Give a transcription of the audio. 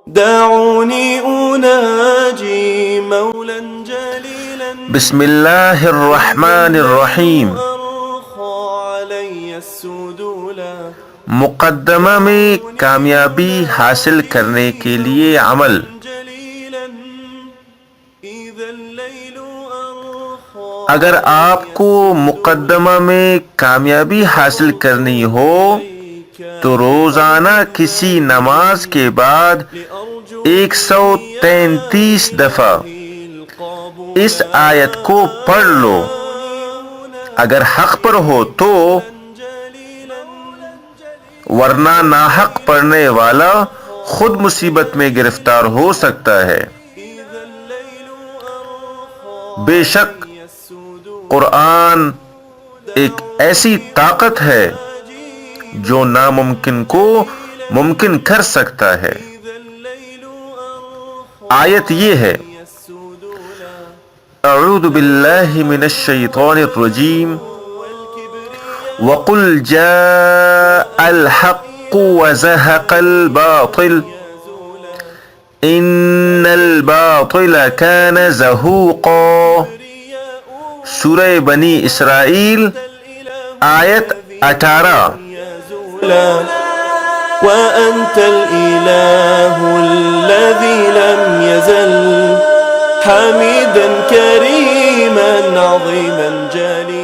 دعوني أناجي مولا جليلا بسم اللہ الرحمن الرحیم. علي السدولا مقدمہ میں کامیابی حاصل کرنے کے لیے عمل. جليلا إذا الليل أرخى اگر آپ کو مقدمہ میں کامیابی حاصل کرنی ہو تو روزانہ کسی نماز کے بعد 133 دفعہ اس آیت کو پڑھ لو. اگر حق پر ہو تو، ورنہ ناحق پڑھنے والا خود مصیبت میں گرفتار ہو سکتا ہے. بے شک قرآن ایک ایسی طاقت ہے جو ناممکن کو ممکن کر سکتا ہے. آیت یہ ہے: اعوذ باللہ من الشیطان الرجیم وَقُلْ جَاءَ الْحَقُّ وَزَهَقَ الْبَاطِلُ إِنَّ الْبَاطِلَ كَانَ زَهُوقًا. سورہ بنی اسرائیل آیت 18. وأنت الإله الذي لم يزل حميدا كريما عظيما جليلا